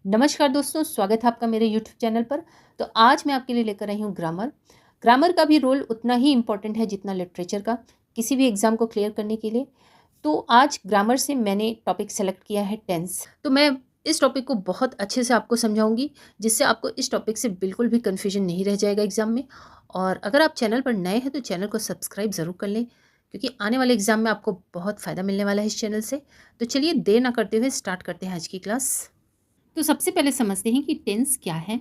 नमस्कार दोस्तों, स्वागत है आपका मेरे यूट्यूब चैनल पर। तो आज मैं आपके लिए लेकर आई हूँ ग्रामर। ग्रामर का भी रोल उतना ही इम्पोर्टेंट है जितना लिटरेचर का, किसी भी एग्ज़ाम को क्लियर करने के लिए। तो आज ग्रामर से मैंने टॉपिक सेलेक्ट किया है टेंस। तो मैं इस टॉपिक को बहुत अच्छे से आपको समझाऊंगी, जिससे आपको इस टॉपिक से बिल्कुल भी कन्फ्यूजन नहीं रह जाएगा एग्ज़ाम में। और अगर आप चैनल पर नए हैं तो चैनल को सब्सक्राइब ज़रूर कर लें, क्योंकि आने वाले एग्ज़ाम में आपको बहुत फ़ायदा मिलने वाला है इस चैनल से। तो चलिए देर ना करते हुए स्टार्ट करते हैं आज की क्लास। तो सबसे पहले समझते हैं कि टेंस क्या है।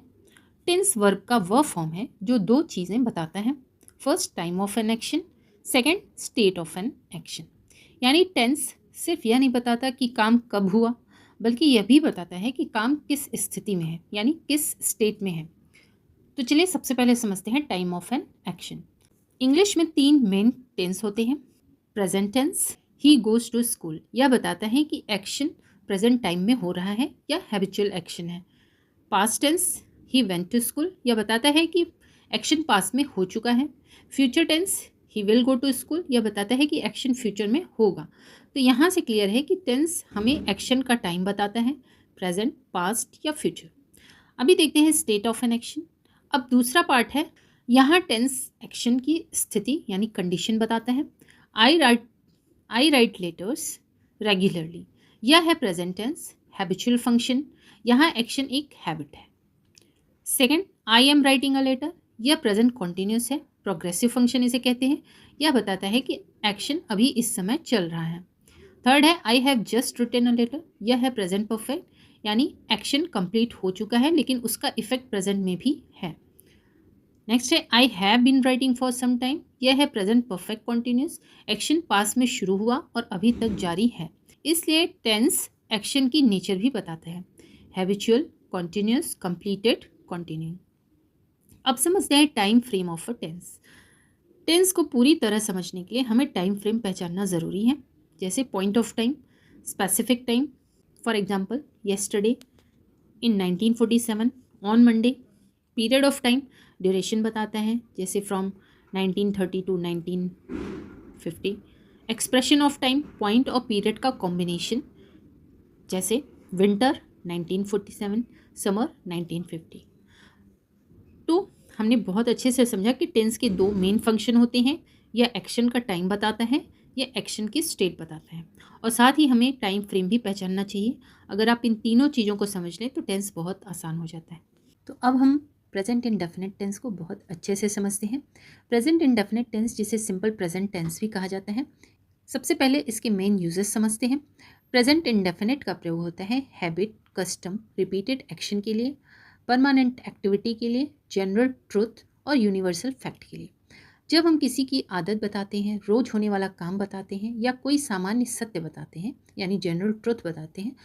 टेंस वर्ब का वह फॉर्म है जो दो चीज़ें बताता है। First, time of an action. Second, state of an action. यानी टेंस सिर्फ यह नहीं बताता कि काम कब हुआ, बल्कि यह भी बताता है कि काम किस स्थिति में है, यानी किस स्टेट में है। तो चलिए सबसे पहले समझते हैं time of an action. English में तीन मेन टेंस होते हैं। Present tense, he goes to school, यह बताता है कि एक्शन प्रेजेंट टाइम में हो रहा है या हैबिचुअल एक्शन है। Past tense, he went to school, यह बताता है कि एक्शन पास्ट में हो चुका है। Future tense, he will go to school, यह बताता है कि एक्शन फ्यूचर में होगा। तो यहाँ से क्लियर है कि टेंस हमें एक्शन का टाइम बताता है, प्रेजेंट, पास्ट या फ्यूचर। अभी देखते हैं स्टेट ऑफ एन एक्शन। अब दूसरा पार्ट है, यहाँ टेंस एक्शन की स्थिति यानी कंडीशन बताता है। आई राइट लेटर्स रेगुलरली, यह है प्रेजेंट टेंस, हैबिचुअल फंक्शन, यहाँ एक्शन एक हैबिट है। Second, I am writing a letter, यह प्रेजेंट कॉन्टिन्यूस है, प्रोग्रेसिव फंक्शन इसे कहते हैं, यह बताता है कि एक्शन अभी इस समय चल रहा है। थर्ड है, I have just written a letter, यह है प्रेजेंट परफेक्ट, यानी एक्शन कंप्लीट हो चुका है लेकिन उसका इफेक्ट प्रेजेंट में भी है। नेक्स्ट है, I have been writing for some time, यह है present perfect continuous, action past में शुरू हुआ और अभी तक जारी है, इसलिए टेंस एक्शन की नेचर भी बताता है, हैबिचुअल, कॉन्टिन्यूस, कंप्लीटेड, कंटिन्यू। अब समझते हैं time frame of a tense. Tense को पूरी तरह समझने के लिए हमें टाइम फ्रेम पहचानना ज़रूरी है, जैसे point of time, specific time, for example yesterday, in 1947, on Monday. Period of time, duration बताता है, जैसे from 1930 to 1950। Expression of time, point और पीरियड का कॉम्बिनेशन, जैसे विंटर 1947, समर 1950। तो हमने बहुत अच्छे से समझा कि टेंस के दो मेन फंक्शन होते हैं, यह एक्शन का टाइम बताता है, यह एक्शन की स्टेट बताता है, और साथ ही हमें टाइम फ्रेम भी पहचानना चाहिए। अगर आप इन तीनों चीज़ों को समझ लें तो टेंस बहुत आसान हो जाता है। तो अब हम प्रेजेंट इंडेफिनिट टेंस को बहुत अच्छे से समझते हैं। प्रेजेंट इंडेफिनिट टेंस, जिसे सिंपल प्रेजेंट टेंस भी कहा जाता है, सबसे पहले इसके मेन यूजेस समझते हैं। प्रेजेंट इंडेफिनिट का प्रयोग होता है हैबिट, कस्टम, रिपीटेड एक्शन के लिए, परमानेंट एक्टिविटी के लिए, जनरल ट्रुथ और यूनिवर्सल फैक्ट के लिए। जब हम किसी की आदत बताते हैं, रोज होने वाला काम बताते हैं या कोई सामान्य सत्य बताते हैं, यानी जनरल ट्रुथ बताते हैं,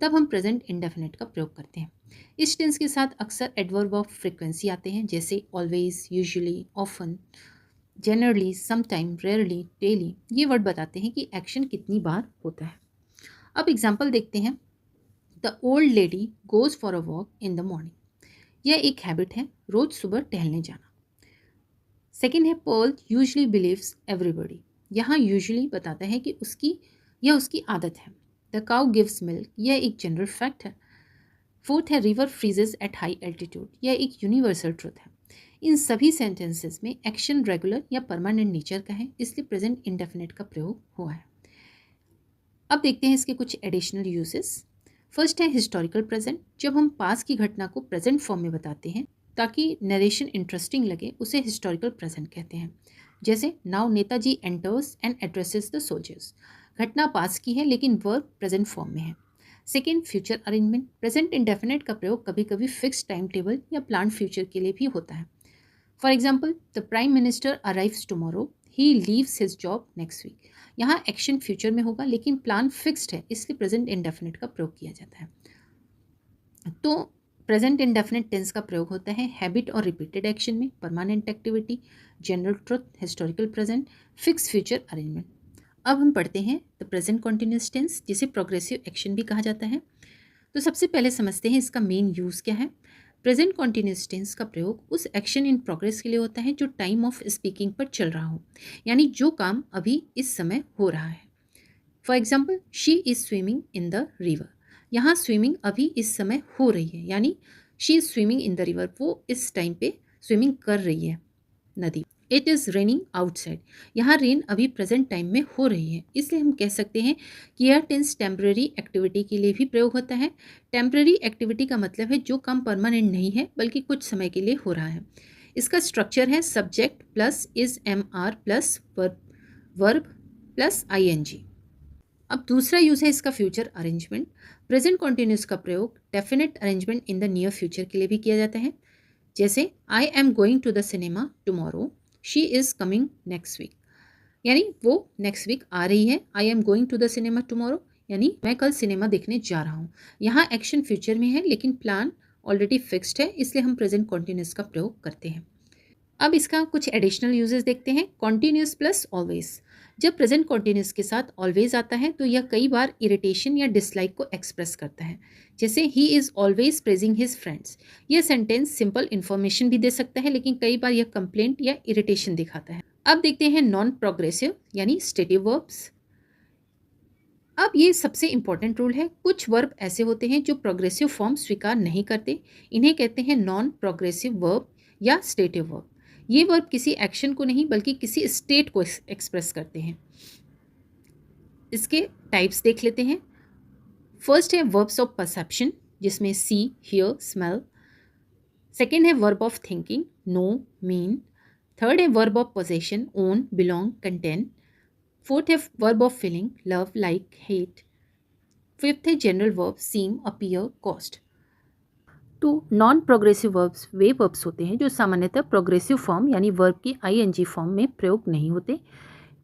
तब हम प्रेजेंट इंडेफिनिट का प्रयोग करते हैं। इस टेंस के साथ अक्सर एडवर्ब ऑफ फ्रीक्वेंसी आते हैं, जैसे always, usually, often, generally, sometime, rarely, daily. ये वर्ड बताते हैं कि एक्शन कितनी बार होता है। अब एग्जाम्पल देखते हैं। The old lady goes for a walk in the morning, यह एक हैबिट है, रोज सुबह टहलने जाना। सेकेंड है, पर्ल यूजली बिलीव्स एवरीबडी, यहाँ यूजली बताता है कि यह उसकी आदत है। द काउ गिव्स मिल्क, यह एक जनरल फैक्ट है। फोर्थ है, river freezes at high altitude, यह एक यूनिवर्सल ट्रुथ है। इन सभी सेंटेंसेस में एक्शन रेगुलर या परमानेंट नेचर का है, इसलिए प्रेजेंट इंडेफिनिट का प्रयोग हुआ है। अब देखते हैं इसके कुछ एडिशनल यूजेस। फर्स्ट है हिस्टोरिकल प्रेजेंट, जब हम पास की घटना को प्रेजेंट फॉर्म में बताते हैं ताकि नरेशन इंटरेस्टिंग लगे, उसे हिस्टोरिकल प्रेजेंट कहते हैं। जैसे now Netaji enters and addresses the soldiers, घटना पास की है लेकिन वर्ब प्रेजेंट फॉर्म में है। Second, future arrangement, present indefinite का प्रयोग कभी कभी फिक्स टाइम टेबल या प्लान फ्यूचर के लिए भी होता है। For example, the prime minister arrives tomorrow, he leaves his job next week, यहाँ एक्शन फ्यूचर में होगा लेकिन प्लान फिक्स्ड है, इसलिए प्रेजेंट इंडेफिनिट का प्रयोग किया जाता है। तो प्रेजेंट इंडेफिनिट टेंस का प्रयोग होता है हैबिट और रिपीटेड एक्शन में, permanent activity, general truth, historical present, fix future arrangement. अब हम पढ़ते हैं द प्रेजेंट कॉन्टिन्यूस टेंस, जिसे प्रोग्रेसिव एक्शन भी कहा जाता है। तो सबसे पहले समझते हैं इसका मेन यूज़ क्या है। प्रेजेंट कॉन्टिन्यूस टेंस का प्रयोग उस एक्शन इन प्रोग्रेस के लिए होता है जो टाइम ऑफ स्पीकिंग पर चल रहा हो, यानी जो काम अभी इस समय हो रहा है। For example, she is swimming in the river, यहाँ स्विमिंग अभी इस समय हो रही है, यानी she is swimming in the river, वो इस टाइम पे स्विमिंग कर रही है नदी। इट इज़ रेनिंग आउटसाइड, यहाँ रेन अभी प्रेजेंट टाइम में हो रही है, इसलिए हम कह सकते हैं कि यह टेंस टेम्पररी एक्टिविटी के लिए भी प्रयोग होता है। टेम्पररी एक्टिविटी का मतलब है जो काम परमानेंट नहीं है बल्कि कुछ समय के लिए हो रहा है। इसका स्ट्रक्चर है subject plus is am are plus verb plus ING। अब दूसरा यूज़ है इसका फ्यूचर अरेंजमेंट। प्रेजेंट कॉन्टिन्यूस का प्रयोग definite arrangement in the near future के लिए भी किया जाता है, जैसे I am going to the cinema tomorrow, she is coming next week, यानी वो नेक्स्ट वीक आ रही है। I am going to the cinema tomorrow यानी मैं कल सिनेमा देखने जा रहा हूँ। यहाँ एक्शन फ्यूचर में है लेकिन प्लान ऑलरेडी फिक्स्ड है, इसलिए हम प्रेजेंट कॉन्टिन्यूस का प्रयोग करते हैं। अब इसका कुछ एडिशनल यूजेस देखते हैं। कॉन्टिन्यूस प्लस ऑलवेज, जब प्रेजेंट कॉन्टिन्यूस के साथ ऑलवेज आता है तो यह कई बार इरिटेशन या डिसलाइक को एक्सप्रेस करता है, जैसे he is always praising his friends. यह सेंटेंस सिंपल इन्फॉर्मेशन भी दे सकता है लेकिन कई बार यह कंप्लेंट या इरिटेशन दिखाता है। अब देखते हैं नॉन प्रोग्रेसिव यानी स्टेटिव वर्ब्स। अब ये सबसे इंपॉर्टेंट रूल है। कुछ वर्ब ऐसे होते हैं जो प्रोग्रेसिव फॉर्म स्वीकार नहीं करते, इन्हें कहते हैं नॉन प्रोग्रेसिव वर्ब या स्टेटिव वर्ब। ये वर्ब किसी एक्शन को नहीं बल्कि किसी स्टेट को एक्सप्रेस करते हैं। इसके टाइप्स देख लेते हैं। फर्स्ट है वर्ब्स ऑफ परसेप्शन, जिसमें सी, हियर, स्मेल। सेकेंड है verb of thinking, know, mean. Third है verb of possession, own, belong, contain. Fourth है verb of feeling, love, like, hate. Fifth है general verb, seem, appear, cost. तो non progressive verbs वे verbs होते हैं जो सामान्यतः प्रोग्रेसिव फॉर्म यानी वर्ब की ING फॉर्म में प्रयोग नहीं होते,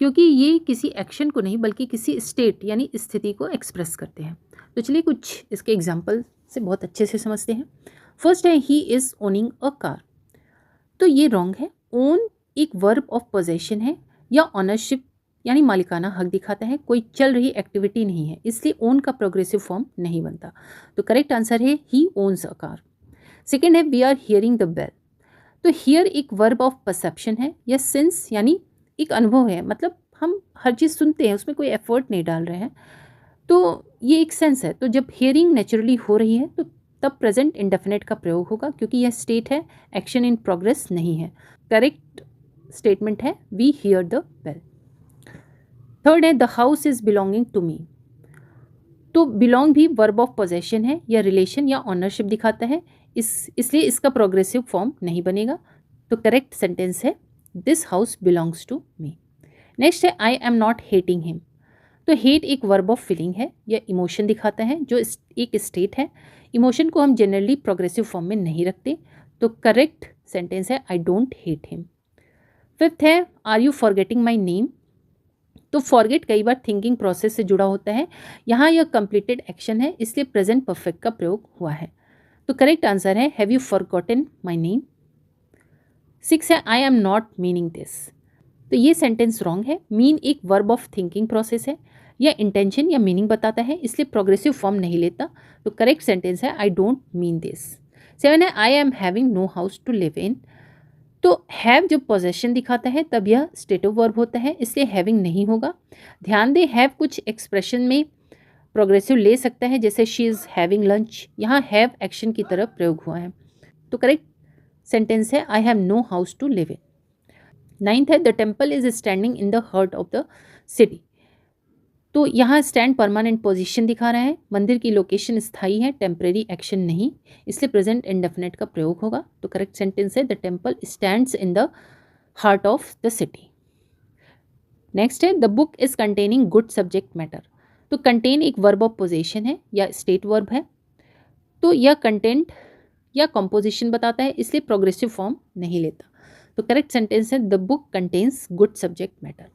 क्योंकि ये किसी एक्शन को नहीं बल्कि किसी स्टेट यानी स्थिति को एक्सप्रेस करते हैं। तो चलिए कुछ इसके एग्जाम्पल से बहुत अच्छे से समझते हैं। फर्स्ट है he is owning a car. तो ये रॉन्ग है। ओन एक वर्ब ऑफ पोजेशन है या ऑनरशिप यानी मालिकाना हक दिखाता है, कोई चल रही एक्टिविटी नहीं है, इसलिए ओन का प्रोग्रेसिव फॉर्म नहीं बनता। तो करेक्ट आंसर है he owns a car. Second है we are hearing the bell. तो हियर एक वर्ब ऑफ परसेप्शन है या सेंस यानी एक अनुभव है, मतलब हम हर चीज़ सुनते हैं, उसमें कोई एफर्ट नहीं डाल रहे हैं, तो ये एक सेंस है। तो जब हियरिंग नेचुरली हो रही है तो तब प्रेजेंट इंडेफिनेट का प्रयोग होगा, क्योंकि यह स्टेट है, एक्शन इन प्रोग्रेस नहीं है। करेक्ट स्टेटमेंट है we hear the bell. Third है the house is belonging to me. तो बिलोंग भी वर्ब ऑफ पोजेशन है या रिलेशन या ऑनरशिप दिखाता है, इसलिए इसका प्रोग्रेसिव फॉर्म नहीं बनेगा। तो करेक्ट सेंटेंस है this house belongs to me. Next है I am not hating him. तो हेट एक वर्ब ऑफ फीलिंग है या इमोशन दिखाता है जो एक स्टेट है। इमोशन को हम जनरली प्रोग्रेसिव फॉर्म में नहीं रखते, तो करेक्ट सेंटेंस है I don't hate him. Fifth है are you forgetting my name. तो फॉरगेट कई बार थिंकिंग प्रोसेस से जुड़ा होता है, यहाँ यह कंप्लीटेड एक्शन है, इसलिए प्रेजेंट परफेक्ट का प्रयोग हुआ है। तो करेक्ट आंसर है have you forgotten my name. Six है I am not meaning this. तो ये सेंटेंस रॉन्ग है। मीन एक वर्ब ऑफ थिंकिंग प्रोसेस है या इंटेंशन या मीनिंग बताता है, इसलिए प्रोग्रेसिव फॉर्म नहीं लेता। तो करेक्ट सेंटेंस है I don't mean this. Seven है I am having no house to live in. तो हैव जब पोजेशन दिखाता है तब यह स्टेटिव वर्ब होता है, इसलिए हैविंग नहीं होगा। ध्यान दें हैव कुछ एक्सप्रेशन में प्रोग्रेसिव ले सकता है, जैसे शी इज़ हैविंग लंच, यहाँ हैव एक्शन की तरफ प्रयोग हुआ है। तो करेक्ट सेंटेंस है I have no house to live in. Ninth है the temple is standing in the heart of the city. तो यहाँ स्टैंड परमानेंट पोजीशन दिखा रहा है, मंदिर की लोकेशन स्थायी है, टेम्परेरी एक्शन नहीं, इसलिए प्रेजेंट इंडेफिनेट का प्रयोग होगा। तो करेक्ट सेंटेंस है the temple stands in the heart of the city. Next है the book is containing good subject matter. तो कंटेन एक वर्ब ऑफ पोजीशन है या स्टेट वर्ब है, तो यह कंटेंट या कंपोजिशन बताता है, इसलिए प्रोग्रेसिव फॉर्म नहीं लेता। तो करेक्ट सेंटेंस है the book contains good subject matter.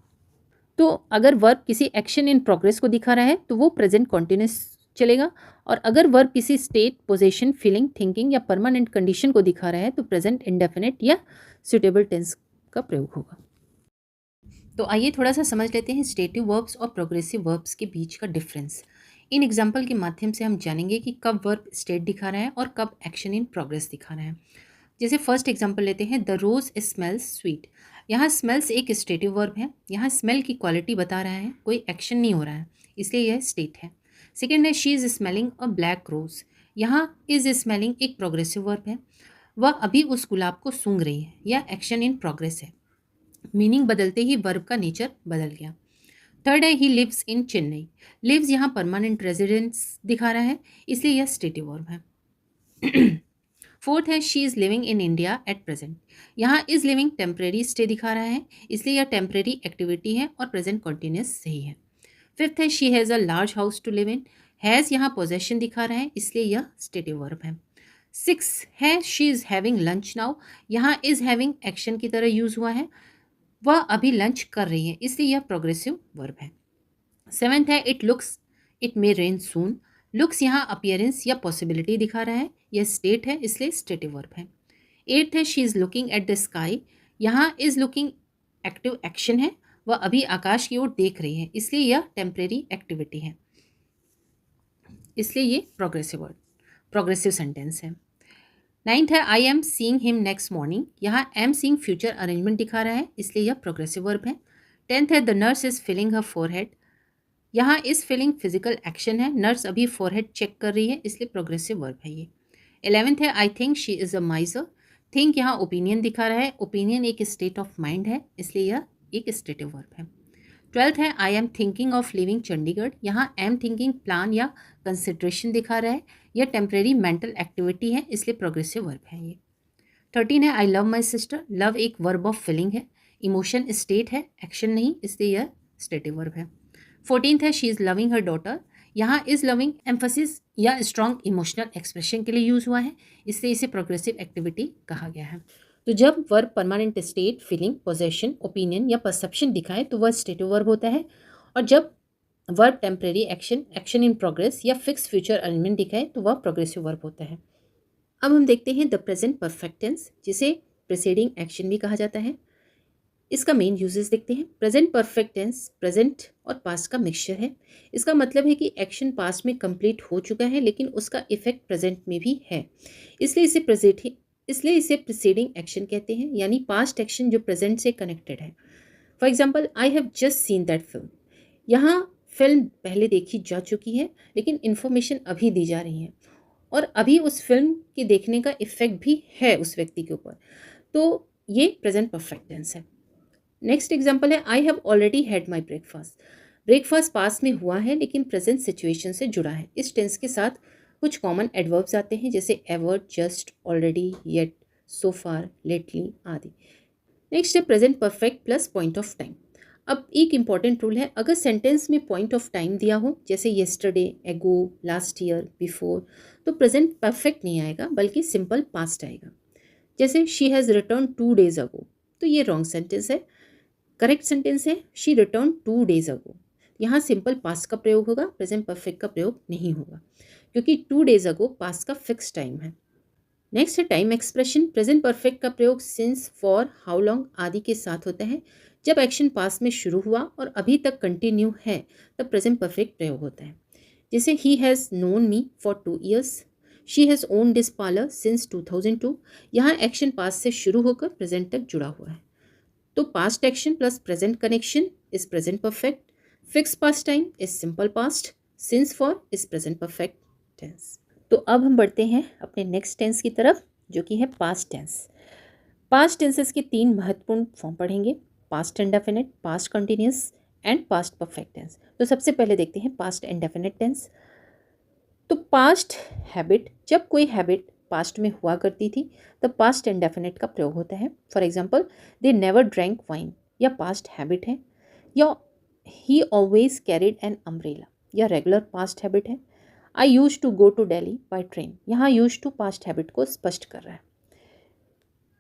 तो अगर वर्ब किसी एक्शन इन प्रोग्रेस को दिखा रहा है तो वो प्रेजेंट कॉन्टिन्यूस चलेगा, और अगर वर्ब किसी स्टेट, पोजीशन, फीलिंग, थिंकिंग या परमानेंट कंडीशन को दिखा रहा है तो प्रेजेंट इंडेफिनेट या सुटेबल टेंस का प्रयोग होगा। तो आइए थोड़ा सा समझ लेते हैं स्टेटिव वर्ब्स और प्रोग्रेसिव वर्ब्स के बीच का डिफरेंस। इन एग्जाम्पल के माध्यम से हम जानेंगे कि कब वर्ब स्टेट दिखा रहा है और कब एक्शन इन प्रोग्रेस दिखा रहा है। जैसे फर्स्ट एग्जाम्पल लेते हैं द रोज स्मेल्स स्वीट। यहाँ स्मेल्स एक स्टेटिव वर्ब है, यहाँ स्मेल की क्वालिटी बता रहा है, कोई एक्शन नहीं हो रहा है, इसलिए यह स्टेट है। सेकेंड है she is smelling a black rose. यहाँ इज़ स्मेलिंग एक प्रोग्रेसिव वर्ब है, वह अभी उस गुलाब को सूंघ रही है, या एक्शन इन प्रोग्रेस है। मीनिंग बदलते ही वर्ब का नेचर बदल गया। थर्ड है he lives in Chennai. Lives यहाँ परमानेंट रेजिडेंस दिखा रहा है, इसलिए यह स्टेटिव वर्ब है। फोर्थ है she is living in India at present. यहाँ इज़ लिविंग टेम्परेरी स्टे दिखा रहा है, इसलिए यह टेम्परेरी एक्टिविटी है और प्रेजेंट कॉन्टिन्यूस सही है। फिफ्थ है she has a large house to live in. Has यहाँ पोजेशन दिखा रहा है, इसलिए यह स्टेटिव वर्ब है। सिक्स है she is having lunch now. यहाँ इज़ हैविंग एक्शन की तरह यूज़ हुआ है, वह अभी लंच कर रही है, इसलिए यह प्रोग्रेसिव वर्ब है। सेवेंथ है it looks it may rain soon. Looks यहाँ अपीयरेंस या पॉसिबिलिटी दिखा रहा है, यह स्टेट है, इसलिए स्टेटिव वर्ब है। एट्थ है she is looking at the sky. यहाँ इज़ लुकिंग एक्टिव एक्शन है, वह अभी आकाश की ओर देख रही है, इसलिए यह टेम्परेरी एक्टिविटी है, इसलिए ये प्रोग्रेसिव सेंटेंस है। नाइन्थ है I am seeing him next morning. यहाँ एम सीइंग फ्यूचर अरेंजमेंट दिखा रहा है, इसलिए यह प्रोग्रेसिव वर्ब है। टेंथ है the nurse is feeling her forehead. यहाँ इस फिलिंग फिजिकल एक्शन है, नर्स अभी फोरहेड चेक कर रही है, इसलिए प्रोग्रेसिव वर्ब है ये। 11th है I think she is a माइजर। Think यहाँ ओपिनियन दिखा रहा है, ओपिनियन एक स्टेट ऑफ माइंड है, इसलिए यह एक स्टेटिव वर्ब है। 12th है I am thinking of living Chandigarh. यहाँ एम थिंकिंग प्लान या कंसिड्रेशन दिखा रहा है, यह टेम्परेरी मेंटल एक्टिविटी है, इसलिए प्रोग्रेसिव वर्ब है ये। 13 है I love my sister. Love एक वर्ब ऑफ फीलिंग है, इमोशन स्टेट है, एक्शन नहीं, इसलिए यह स्टेटिव वर्ब है। 14th है she is loving her daughter. यहाँ इज़ लविंग एम्फसिस या स्ट्रॉन्ग इमोशनल एक्सप्रेशन के लिए यूज़ हुआ है, इससे इसे प्रोग्रेसिव एक्टिविटी कहा गया है। तो जब verb permanent state, feeling, possession, opinion या परसेप्शन दिखाए तो वह स्टेटिव वर्ब होता है, और जब verb temporary action, action in progress या फिक्स फ्यूचर अरेंजमेंट दिखाए तो वह प्रोग्रेसिव वर्ब होता है। अब हम देखते हैं द प्रेजेंट परफेक्ट टेंस, जिसे प्रीसीडिंग एक्शन भी कहा जाता है। इसका मेन यूजेस देखते हैं। प्रेजेंट परफेक्ट टेंस प्रेजेंट और पास्ट का मिक्सचर है। इसका मतलब है कि एक्शन पास्ट में कंप्लीट हो चुका है, लेकिन उसका इफेक्ट प्रेजेंट में भी है, इसलिए इसे प्रीसीडिंग एक्शन कहते हैं, यानी पास्ट एक्शन जो प्रेजेंट से कनेक्टेड है। For example I have just seen that film. यहाँ फिल्म पहले देखी जा चुकी है, लेकिन इन्फॉर्मेशन अभी दी जा रही है, और अभी उस फिल्म के देखने का इफेक्ट भी है उस व्यक्ति के ऊपर, तो ये प्रेजेंट परफेक्ट टेंस है। नेक्स्ट एग्जाम्पल है I have already had my breakfast. Breakfast past में हुआ है, लेकिन प्रेजेंट सिचुएशन से जुड़ा है। इस टेंस के साथ कुछ कॉमन एडवर्ब्स आते हैं, जैसे एवर, जस्ट, ऑलरेडी, येट, सो फार, लेटली आदि। नेक्स्ट है present perfect plus point of time. अब एक इंपॉर्टेंट रूल है, अगर सेंटेंस में पॉइंट ऑफ टाइम दिया हो, जैसे yesterday, ago, last year, before, तो प्रेजेंट परफेक्ट नहीं आएगा, बल्कि सिंपल पास्ट आएगा। जैसे शी हैज़ रिटर्न 2 days अगो, तो ये रॉन्ग सेंटेंस है। करेक्ट सेंटेंस है शी रिटर्न 2 days अगो। यहाँ सिंपल पास्ट का प्रयोग होगा, प्रेजेंट परफेक्ट का प्रयोग नहीं होगा, क्योंकि 2 days अगो पास्ट का फिक्स टाइम है। नेक्स्ट है टाइम एक्सप्रेशन। प्रेजेंट परफेक्ट का प्रयोग सिंस, फॉर, हाउ लॉन्ग आदि के साथ होता है। जब एक्शन पास्ट में शुरू हुआ और अभी तक कंटिन्यू है, तब प्रेजेंट परफेक्ट प्रयोग होता है। जैसे he has known me for 2 years, she has own this parlour since 2002। यहाँ एक्शन पास्ट से शुरू होकर प्रेजेंट तक जुड़ा हुआ है, तो past action plus present connection is present perfect. Fix past time is simple past. Since, for is present perfect tense. तो अब हम बढ़ते हैं अपने नेक्स्ट टेंस की तरफ, जो कि है पास्ट टेंस। पास्ट टेंसेस के 3 महत्वपूर्ण फॉर्म पढ़ेंगे, past indefinite, past continuous and past perfect tense. तो सबसे पहले देखते हैं पास्ट इंडेफिनिट टेंस। तो पास्ट हैबिट, जब कोई हैबिट पास्ट में हुआ करती थी तब पास्ट इंडेफिनिट का प्रयोग होता है। For example they never drank wine, या पास्ट हैबिट है। या he always carried an umbrella, या रेगुलर पास्ट हैबिट है। I use to go to Delhi by train, यहाँ यूज टू पास्ट हैबिट को स्पष्ट कर रहा है।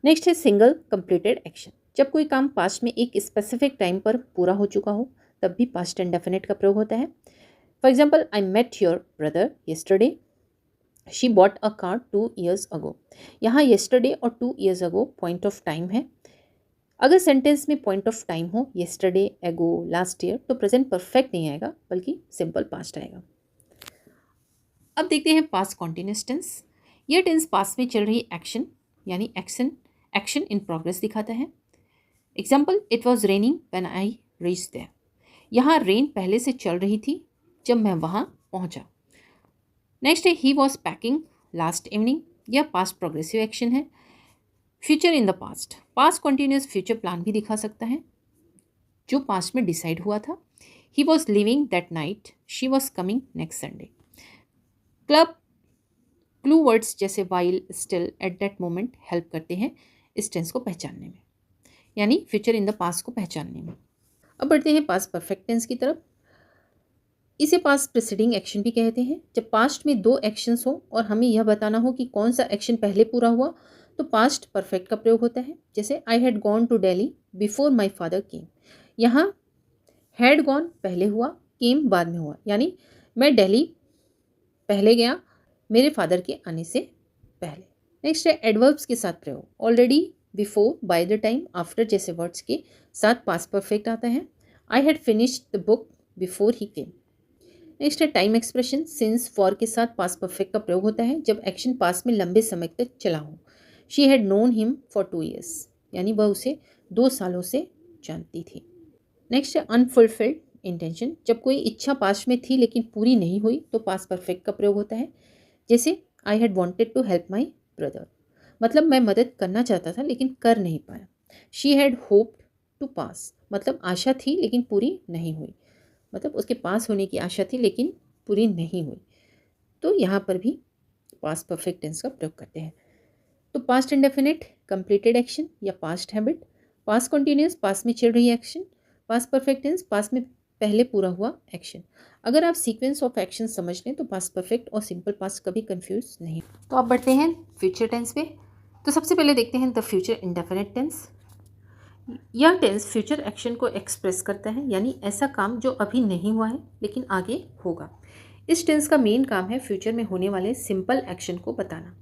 नेक्स्ट है सिंगल कंप्लीटेड एक्शन। जब कोई काम पास्ट में एक स्पेसिफिक टाइम पर पूरा हो चुका हो तब भी पास्ट इंडेफिनिट का प्रयोग होता है। For example I met your brother yesterday, she bought a car 2 years ago. यहाँ येस्टरडे और 2 years ago point of time है। अगर सेंटेंस में पॉइंट ऑफ टाइम हो, येस्टरडे, एगो, लास्ट ईयर, तो प्रेजेंट परफेक्ट नहीं आएगा, बल्कि सिंपल पास्ट आएगा। अब देखते हैं पास्ट कॉन्टिन्यूस टेंस। यह टेंस पास्ट में चल रही एक्शन, यानी एक्शन इन प्रोग्रेस दिखाता है। Example it was raining when I reached there. यहाँ रेन पहले से चल रही थी जब मैं वहाँ पहुंचा। नेक्स्ट है he was packing last evening, यह पास्ट प्रोग्रेसिव एक्शन है। Future in the past, past continuous future plan भी दिखा सकता है जो पास्ट में डिसाइड हुआ था। He was living that night, she was coming next Sunday. Club clue words जैसे while, still, at that moment help करते हैं इस टेंस को पहचानने में, यानी फ्यूचर इन द पास्ट को पहचानने में। अब बढ़ते हैं पास्ट परफेक्ट टेंस की तरफ। इसे पास्ट प्रीसीडिंग एक्शन भी कहते हैं। जब पास्ट में दो एक्शंस हो और हमें यह बताना हो कि कौन सा एक्शन पहले पूरा हुआ तो पास्ट परफेक्ट का प्रयोग होता है। जैसे I had gone to Delhi before my father came, यहाँ हैड गॉन पहले हुआ, केम बाद में हुआ, यानी मैं दिल्ली पहले गया मेरे फादर के आने से पहले। नेक्स्ट है एडवर्ब्स के साथ प्रयोग। Already, before, by the time, after जैसे वर्ड्स के साथ पास्ट परफेक्ट आता है। I had finished the book before he came. Next है टाइम एक्सप्रेशन। सिंस, फॉर के साथ पास्ट परफेक्ट का प्रयोग होता है जब एक्शन पास्ट में लंबे समय तक चला हो। She had known him for 2 years, यानी वह उसे 2 सालों से जानती थी। नेक्स्ट है अनफुलफिल्ड इंटेंशन। जब कोई इच्छा पास्ट में थी लेकिन पूरी नहीं हुई तो पास्ट परफेक्ट का प्रयोग होता है। जैसे I had wanted to help my brother, मतलब मैं मदद करना चाहता था लेकिन कर नहीं पाया। शी हैड होप्ड टू पास, मतलब आशा थी लेकिन पूरी नहीं हुई, मतलब उसके पास होने की आशा थी लेकिन पूरी नहीं हुई। तो यहाँ पर भी पास्ट परफेक्ट टेंस का प्रयोग करते हैं। तो पास्ट इंडेफिनिट कंप्लीटेड एक्शन या past habit, past continuous past में चल रही action, past perfect tense past में पहले पूरा हुआ एक्शन। अगर आप सीक्वेंस ऑफ एक्शन समझ लें तो पास्ट परफेक्ट और सिंपल पास्ट कभी कंफ्यूज नहीं। तो आप बढ़ते हैं फ्यूचर टेंस पे। तो सबसे पहले देखते हैं द फ्यूचर इंडेफिनिट टेंस। यह टेंस फ्यूचर एक्शन को एक्सप्रेस करता है, यानी ऐसा काम जो अभी नहीं हुआ है लेकिन आगे होगा। इस टेंस का मेन काम है फ्यूचर में होने वाले सिंपल एक्शन को बताना।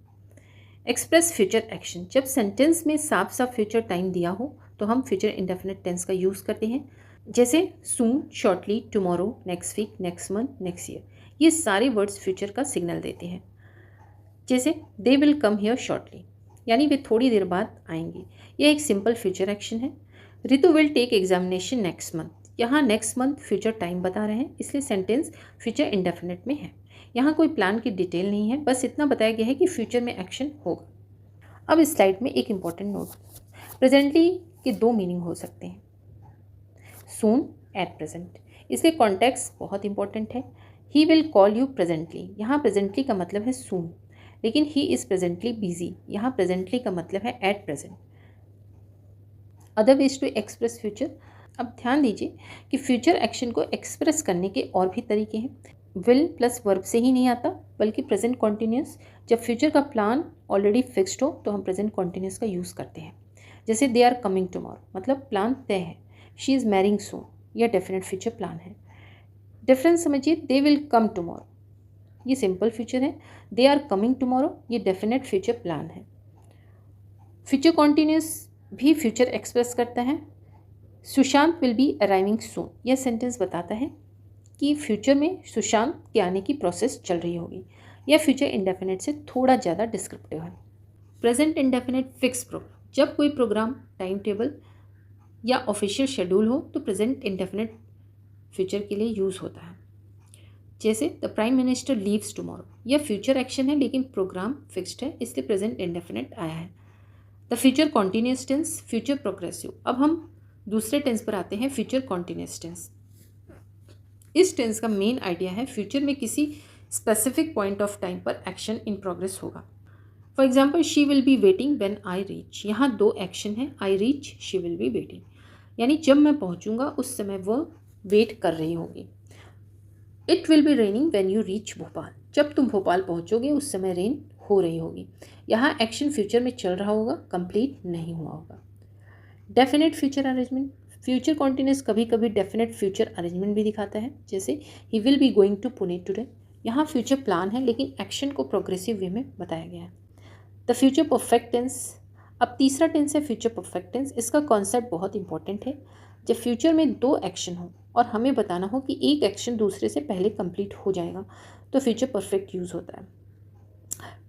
एक्सप्रेस फ्यूचर एक्शन, जब सेंटेंस में साफ साफ फ्यूचर टाइम दिया हो तो हम फ्यूचर इंडेफिनिट टेंस का यूज़ करते हैं। जैसे soon, shortly, tomorrow, next week, next month, next year, ये सारे वर्ड्स फ्यूचर का सिग्नल देते हैं। जैसे they will come here shortly, यानी वे थोड़ी देर बाद आएंगे, यह एक सिंपल फ्यूचर एक्शन है। Ritu will take examination next month, यहाँ नेक्स्ट मंथ फ्यूचर टाइम बता रहे हैं इसलिए सेंटेंस फ्यूचर इंडेफिनिट में है। यहाँ कोई प्लान की डिटेल नहीं है, बस इतना बताया गया है कि फ्यूचर में एक्शन होगा। अब इस स्लाइड में एक इम्पॉर्टेंट नोट, प्रेजेंटली के 2 मीनिंग हो सकते हैं। सून, एट प्रेजेंट, इसके कॉन्टेक्स्ट बहुत इंपॉर्टेंट है। He will call you presently, यहाँ प्रेजेंटली का मतलब है सून, लेकिन ही इज़ प्रेजेंटली बिजी, यहाँ प्रेजेंटली का मतलब है at present. Other ways to express future, अब ध्यान दीजिए कि फ्यूचर एक्शन को एक्सप्रेस करने के और भी तरीके हैं। विल प्लस वर्ब से ही नहीं आता बल्कि प्रेजेंट कॉन्टिन्यूस, जब फ्यूचर का प्लान ऑलरेडी फिक्स्ड हो तो हम प्रेजेंट कॉन्टिन्यूस का यूज़ करते हैं। जैसे दे आर कमिंग टुमारो, मतलब प्लान तय है। शी इज़ मैरिंग सून, यह डेफिनेट फ्यूचर प्लान है। डिफरेंस समझिए, दे विल कम टुमारो, ये सिंपल फ्यूचर है। दे आर कमिंग टुमारो, ये डेफिनेट फ्यूचर प्लान है। फ्यूचर कॉन्टिन्यूस भी फ्यूचर एक्सप्रेस करता है। सुशांत विल बी अराइविंग सून, यह सेंटेंस बताता है कि फ्यूचर में सुशांत के आने की प्रोसेस चल रही होगी। यह फ्यूचर इंडेफिनिट से थोड़ा ज़्यादा डिस्क्रिप्टिव है। प्रेजेंट इंडेफिनिट फिक्स प्रोग्राम, जब कोई प्रोग्राम, टाइम टेबल या ऑफिशियल शेड्यूल हो तो प्रेजेंट इंडेफिनिट फ्यूचर के लिए यूज़ होता है। जैसे the prime minister leaves tomorrow, यह फ्यूचर एक्शन है लेकिन प्रोग्राम फिक्स्ड है इसलिए प्रेजेंट इंडेफिनिट आया है। The future continuous tense, future progressive. अब हम दूसरे टेंस पर आते हैं, फ्यूचर कॉन्टिन्यूस टेंस। इस टेंस का मेन आइडिया है फ्यूचर में किसी स्पेसिफिक पॉइंट ऑफ टाइम पर एक्शन इन प्रोग्रेस होगा। For example, she will be waiting when I reach, यहाँ 2 एक्शन है, I reach, she will be waiting, यानी जब मैं पहुँचूँगा उस समय वह वेट कर रही होगी। It will be raining when you reach Bhopal, जब तुम भोपाल पहुँचोगे उस समय रेन हो रही होगी। यहाँ एक्शन फ्यूचर में चल रहा होगा, कंप्लीट नहीं हुआ होगा। Definite future arrangement, future continuous कभी कभी डेफिनेट फ्यूचर अरेंजमेंट भी दिखाता है। जैसे ही will be going to Pune today, यहाँ फ्यूचर प्लान है लेकिन एक्शन को प्रोग्रेसिव वे में बताया गया है। द फ्यूचर परफेक्ट टेंस, अब तीसरा टेंस है फ्यूचर परफेक्ट टेंस। इसका कॉन्सेप्ट बहुत इंपॉर्टेंट है। जब फ्यूचर में 2 एक्शन हो और हमें बताना हो कि एक एक्शन दूसरे से पहले कंप्लीट हो जाएगा तो फ्यूचर परफेक्ट यूज़ होता है।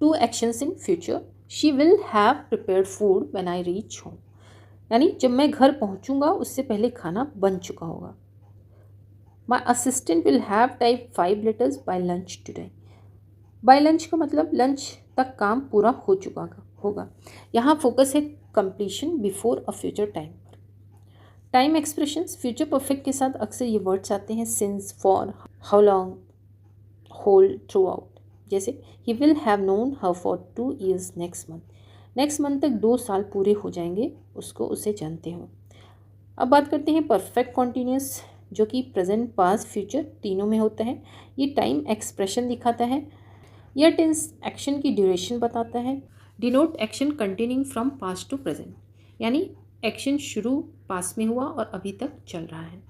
2 actions in future, she will have prepared food when I reach home, यानी जब मैं घर पहुंचूंगा उससे पहले खाना बन चुका होगा। My assistant will have type 5 letters by lunch today. By lunch का मतलब लंच तक काम पूरा हो चुका होगा। यहाँ फोकस है completion before a future time पर। टाइम एक्सप्रेशंस फ्यूचर परफेक्ट के साथ अक्सर ये वर्ड्स आते हैं since, for, how long, whole, throughout. जैसे ही will have known her for 2 years next month. Next month तक 2 साल पूरे हो जाएंगे उसको, उसे जानते हो। अब बात करते हैं परफेक्ट कॉन्टीन्यूस, जो कि प्रेजेंट, पास्ट, फ्यूचर तीनों में होता है। ये टाइम एक्सप्रेशन दिखाता है। यह टेंस एक्शन की ड्यूरेशन बताता है। Denote action continuing from past to present, यानी एक्शन शुरू पास्ट में हुआ और अभी तक चल रहा है।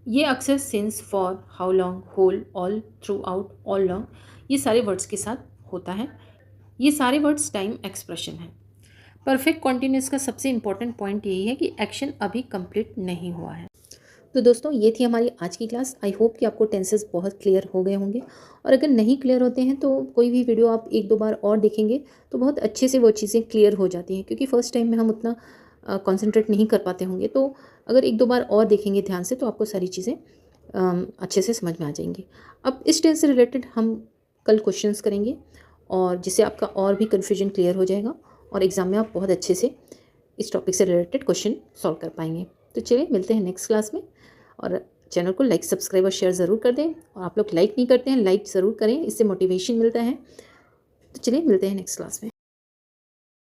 ये अक्सर since, for, how long, whole, all, throughout, all long, ये सारे वर्ड्स के साथ होता है। ये सारे वर्ड्स टाइम एक्सप्रेशन है। परफेक्ट कॉन्टिन्यूस का सबसे इंपॉर्टेंट पॉइंट यही है कि एक्शन अभी कंप्लीट नहीं हुआ है। तो दोस्तों ये थी हमारी आज की क्लास। आई होप कि आपको टेंसेस बहुत क्लियर हो गए होंगे, और अगर नहीं क्लियर होते हैं तो कोई भी वीडियो आप 1-2 बार और देखेंगे तो बहुत अच्छे से वो चीज़ें क्लियर हो जाती हैं, क्योंकि फर्स्ट टाइम में हम उतना कंसंट्रेट नहीं कर पाते होंगे। तो अगर 1-2 बार और देखेंगे ध्यान से तो आपको सारी चीज़ें अच्छे से समझ में आ जाएंगी। अब इस टेंस से रिलेटेड हम कल क्वेश्चंस करेंगे, और जिससे आपका और भी कन्फ्यूजन क्लियर हो जाएगा, और एग्ज़ाम में आप बहुत अच्छे से इस टॉपिक से रिलेटेड क्वेश्चन सॉल्व कर पाएंगे। तो चलिए मिलते हैं नेक्स्ट क्लास में, और चैनल को लाइक, सब्सक्राइब और शेयर ज़रूर कर दें। और आप लोग लाइक नहीं करते हैं, लाइक ज़रूर करें, इससे मोटिवेशन मिलता है। तो चलिए मिलते हैं नेक्स्ट क्लास में।